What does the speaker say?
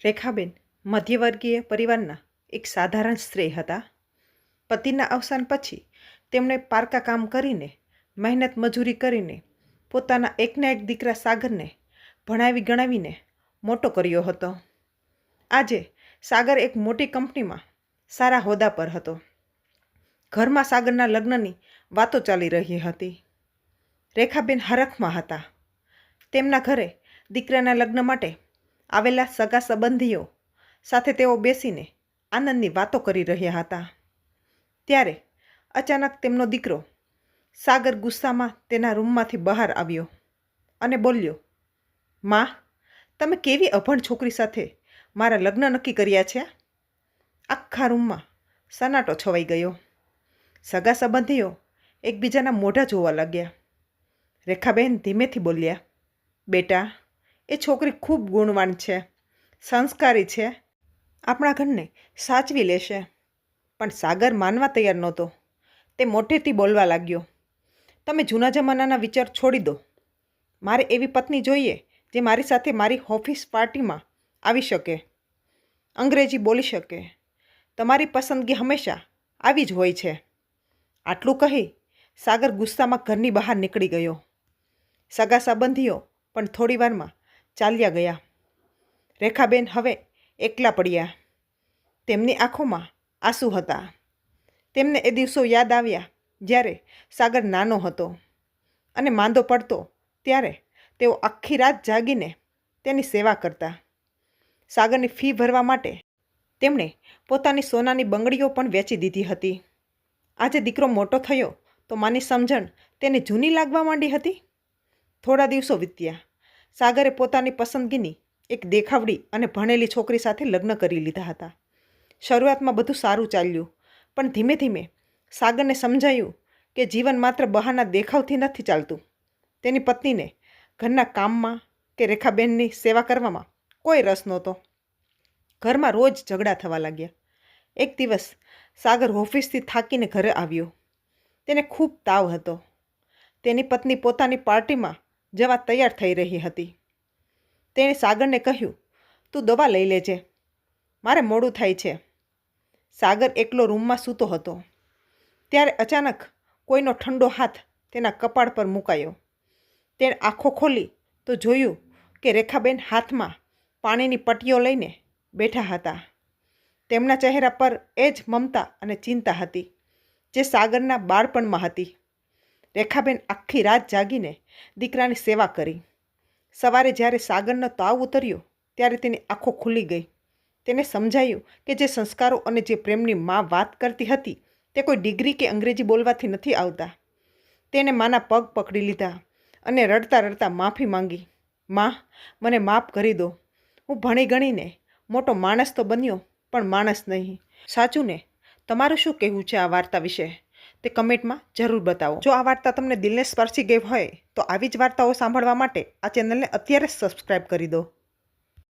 રેખાબેન મધ્યવર્ગીય પરિવારના એક સાધારણ સ્ત્રી હતા. પતિના અવસાન પછી તેમણે પારકા કામ કરીને, મહેનત મજૂરી કરીને પોતાના એકના એક દીકરા સાગરને ભણાવી ગણાવીને મોટો કર્યો હતો. આજે સાગર એક મોટી કંપનીમાં સારા હોદ્દા પર હતો. ઘરમાં સાગરના લગ્નની વાતો ચાલી રહી હતી. રેખાબેન હરખમાં હતા. તેમના ઘરે દીકરાના લગ્ન માટે આવેલા સગા સંબંધીઓ સાથે તેઓ બેસીને આનંદની વાતો કરી રહ્યા હતા. ત્યારે અચાનક તેમનો દીકરો સાગર ગુસ્સામાં તેના રૂમમાંથી બહાર આવ્યો અને બોલ્યો, "માં, તમે કેવી અભણ છોકરી સાથે મારા લગ્ન નક્કી કર્યા છે?" આખા રૂમમાં સન્નાટો છવાઈ ગયો. સગા સંબંધીઓ એકબીજાના મોઢા જોવા લાગ્યા. રેખાબેન ધીમેથી બોલ્યા, "બેટા, એ છોકરી ખૂબ ગુણવાન છે, સંસ્કારી છે, આપણા ઘરને સાચવી લેશે." પણ સાગર માનવા તૈયાર નહોતો. તે મોટેથી બોલવા લાગ્યો, "તમે જૂના જમાનાના વિચાર છોડી દો. મારે એવી પત્ની જોઈએ જે મારી સાથે મારી ઓફિસ પાર્ટીમાં આવી શકે, અંગ્રેજી બોલી શકે. તમારી પસંદગી હંમેશા આવી જ હોય છે." આટલું કહી સાગર ગુસ્સામાં ઘરની બહાર નીકળી ગયો. સગા સંબંધીઓ પણ થોડી વારમાં ચાલ્યા ગયા. રેખાબેન હવે એકલા પડ્યા. તેમની આંખોમાં આંસુ હતા. તેમને એ દિવસો યાદ આવ્યા જ્યારે સાગર નાનો હતો અને માંદો પડતો ત્યારે તેઓ આખી રાત જાગીને તેની સેવા કરતા. સાગરની ફી ભરવા માટે તેમણે પોતાની સોનાની બંગડીઓ પણ વેચી દીધી હતી. આજે દીકરો મોટો થયો તો માની સમજણ તેને જૂની લાગવા માંડી હતી. થોડા દિવસો વીત્યા. સાગરે પોતાની પસંદગીની એક દેખાવડી અને ભણેલી છોકરી સાથે લગ્ન કરી લીધા હતા. શરૂઆતમાં બધું સારું ચાલ્યું, પણ ધીમે ધીમે સાગરને સમજાયું કે જીવન માત્ર બહારના દેખાવથી નથી ચાલતું. તેની પત્નીને ઘરના કામમાં કે રેખાબેનની સેવા કરવામાં કોઈ રસ નહોતો. ઘરમાં રોજ ઝઘડા થવા લાગ્યા. એક દિવસ સાગર ઓફિસથી થાકીને ઘરે આવ્યો. તેને ખૂબ તાવ હતો. તેની પત્ની પોતાની પાર્ટીમાં જવા તૈયાર થઈ રહી હતી. તેણે સાગરને કહ્યું, "તું દવા લઈ લેજે, મારે મોડું થાય છે." સાગર એકલો રૂમમાં સૂતો હતો. ત્યારે અચાનક કોઈનો ઠંડો હાથ તેના કપાળ પર મુકાયો. તેણે આંખો ખોલી તો જોયું કે રેખાબેન હાથમાં પાણીની પટ્ટીઓ લઈને બેઠા હતા. તેમના ચહેરા પર એ જ મમતા અને ચિંતા હતી જે સાગરના બાળપણમાં હતી. રેખાબેન આખી રાત જાગીને દીકરાની સેવા કરી. સવારે જ્યારે સાગરનો તાવ ઉતર્યો ત્યારે તેની આંખો ખુલી ગઈ. તેને સમજાયું કે જે સંસ્કારો અને જે પ્રેમની માં વાત કરતી હતી તે કોઈ ડિગ્રી કે અંગ્રેજી બોલવાથી નથી આવતા. તેણે માના પગ પકડી લીધા અને રડતા રડતા માફી માંગી. "માં, મને માફ કરી દો. હું ભણી ગણીને મોટો માણસ તો બન્યો, પણ માણસ નહીં." સાચું ને? તમારું શું કહેવું છે આ વાર્તા વિશે તે કમેન્ટમાં જરૂર બતાવો. જો આ વાર્તા તમને દિલને સ્પર્શી ગઈ હોય તો આવી જ વાર્તાઓ સાંભળવા માટે આ ચેનલને અત્યારે જ સબસ્ક્રાઈબ કરી દો.